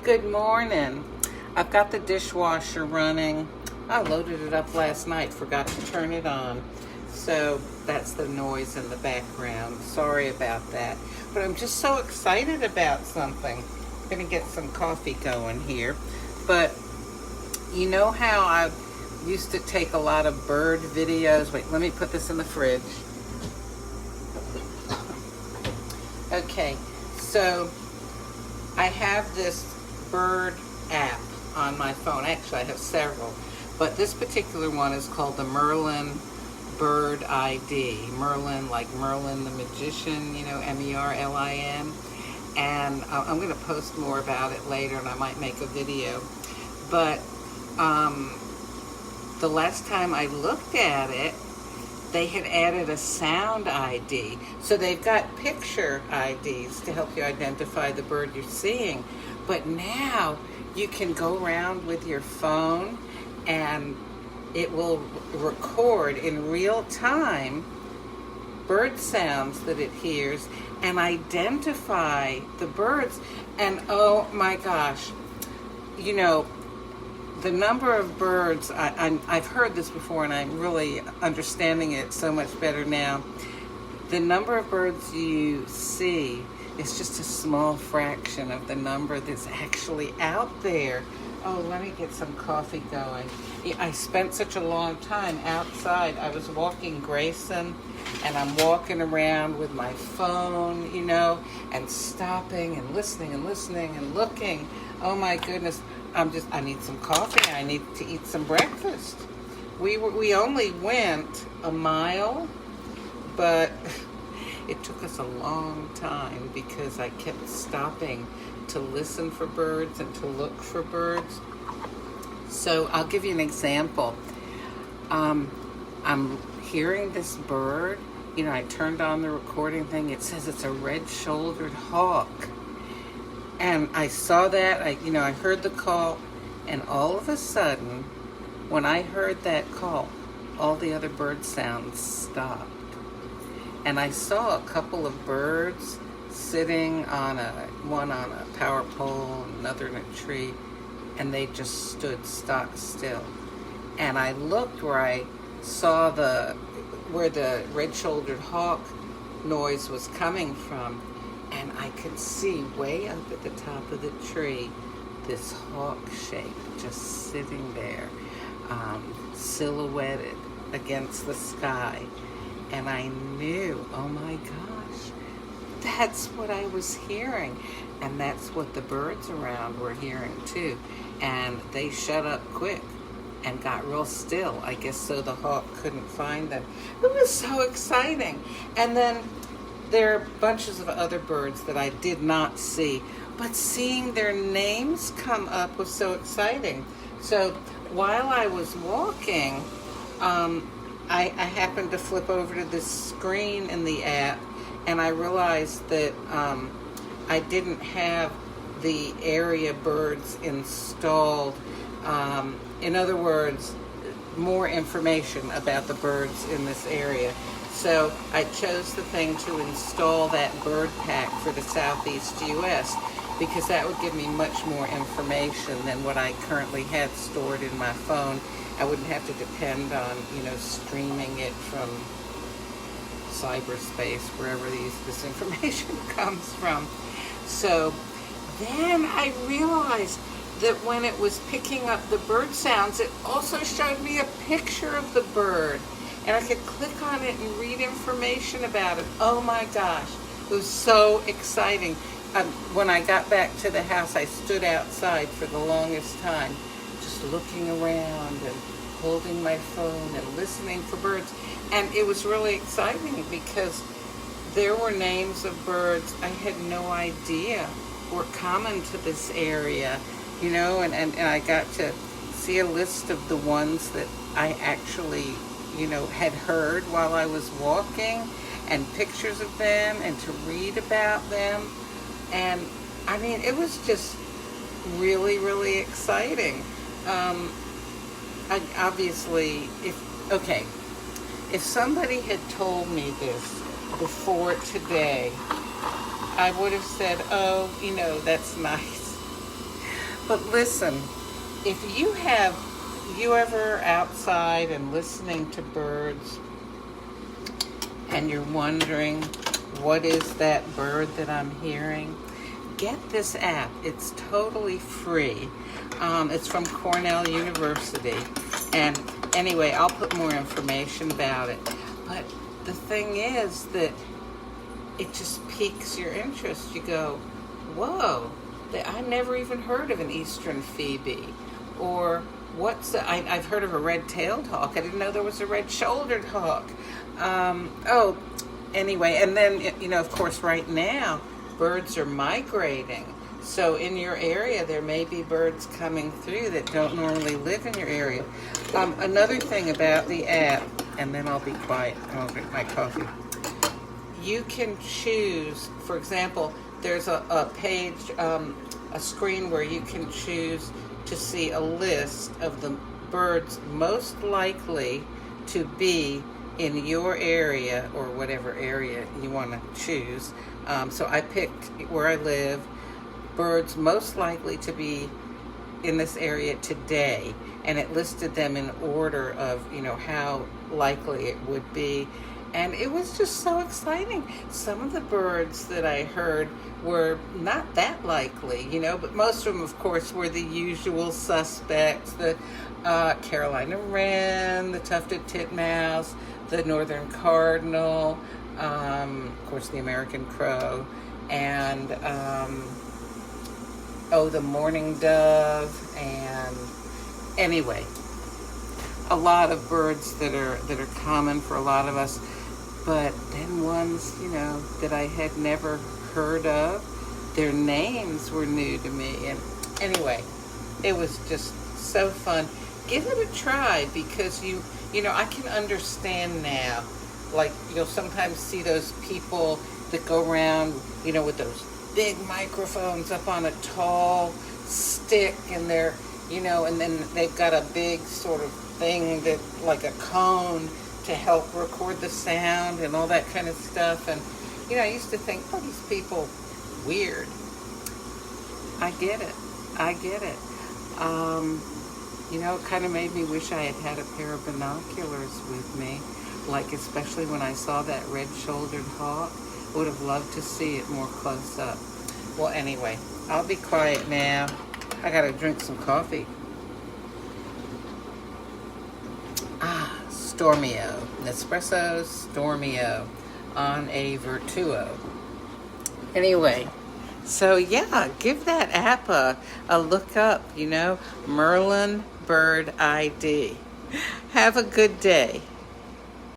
Good morning. I've got the dishwasher running. I loaded it up last night, forgot to turn it on. So that's the noise in the background. Sorry about that. But I'm just so excited about something. I'm gonna get some coffee going here. But you know how I used to take a lot of bird videos? Wait, let me put this in the fridge. Okay, so I have this bird app on my phone. Actually, I have several, but this particular one is called the Merlin Bird ID. Merlin, like Merlin the magician, you know, Merlin. And I'm going to post more about it later, and I might make a video. But the last time I looked at it, they had added a sound ID. So they've got picture IDs to help you identify the bird you're seeing. But now you can go around with your phone and it will record in real time bird sounds that it hears and identify the birds. And oh my gosh, you know, the number of birds, I've heard this before and I'm really understanding it so much better now. The number of birds you see is just a small fraction of the number that's actually out there. Oh, let me get some coffee going. I spent such a long time outside. I was walking Grayson and I'm walking around with my phone, you know, and stopping and listening and looking. Oh my goodness. I need some coffee. I need to eat some breakfast. We only went a mile, but it took us a long time because I kept stopping to listen for birds and to look for birds. So I'll give you an example. I'm hearing this bird. You know, I turned on the recording thing. It says it's a red-shouldered hawk. And I saw that, I heard the call, and all of a sudden, when I heard that call, all the other bird sounds stopped. And I saw a couple of birds sitting one on a power pole, another in a tree, and they just stood stock still. And I looked where I saw where the red-shouldered hawk noise was coming from, and I could see way up at the top of the tree this hawk shape just sitting there, silhouetted against the sky. And I knew, oh my gosh, that's what I was hearing. And that's what the birds around were hearing too. And they shut up quick and got real still, I guess, so the hawk couldn't find them. It was so exciting. And then there are bunches of other birds that I did not see, but seeing their names come up was so exciting. So while I was walking, I happened to flip over to this screen in the app, and I realized that I didn't have the area birds installed. In other words, more information about the birds in this area. So I chose the thing to install that bird pack for the Southeast U.S. because that would give me much more information than what I currently had stored in my phone. I wouldn't have to depend on, streaming it from cyberspace, wherever this information comes from. So then I realized that when it was picking up the bird sounds, it also showed me a picture of the bird. And I could click on it and read information about it. Oh my gosh, it was so exciting. When I got back to the house, I stood outside for the longest time, just looking around and holding my phone and listening for birds. And it was really exciting because there were names of birds I had no idea were common to this area, and I got to see a list of the ones that I actually had heard while I was walking, and pictures of them, and to read about them. And I mean, it was just really, really exciting. If somebody had told me this before today, I would have said, oh, that's nice. But listen, if you ever outside and listening to birds and you're wondering, what is that bird that I'm hearing? Get this app. It's totally free. It's from Cornell University. And anyway, I'll put more information about it. But the thing is that it just piques your interest. You go, whoa, I never even heard of an eastern phoebe. Or I've heard of a red-tailed hawk. I didn't know there was a red-shouldered hawk. Anyway, and then, of course, right now, birds are migrating. So in your area, there may be birds coming through that don't normally live in your area. Another thing about the app, and then I'll be quiet, I'll drink my coffee. You can choose, for example, there's a page, a screen where you can choose to see a list of the birds most likely to be in your area, or whatever area you want to choose. So I picked where I live, birds most likely to be in this area today, and it listed them in order of, how likely it would be. And it was just so exciting. Some of the birds that I heard were not that likely, but most of them, of course, were the usual suspects. The Carolina wren, the tufted titmouse, the northern cardinal, of course, the American crow, and the mourning dove, and anyway, a lot of birds that are common for a lot of us. But then ones, that I had never heard of, their names were new to me. And anyway, it was just so fun. Give it a try, because I can understand now. Like, you'll sometimes see those people that go around, with those big microphones up on a tall stick, and they're, and then they've got a big sort of thing that, like a cone, to help record the sound and all that kind of stuff. And I used to think, these people weird. I get it. It kind of made me wish I had a pair of binoculars with me, like especially when I saw that red-shouldered hawk. Would have loved to see it more close up. Well, anyway, I'll be quiet now. I gotta drink some coffee. Stormio, Nespresso Stormio on a Vertuo. Anyway, so yeah, give that app a look up, Merlin Bird ID. Have a good day.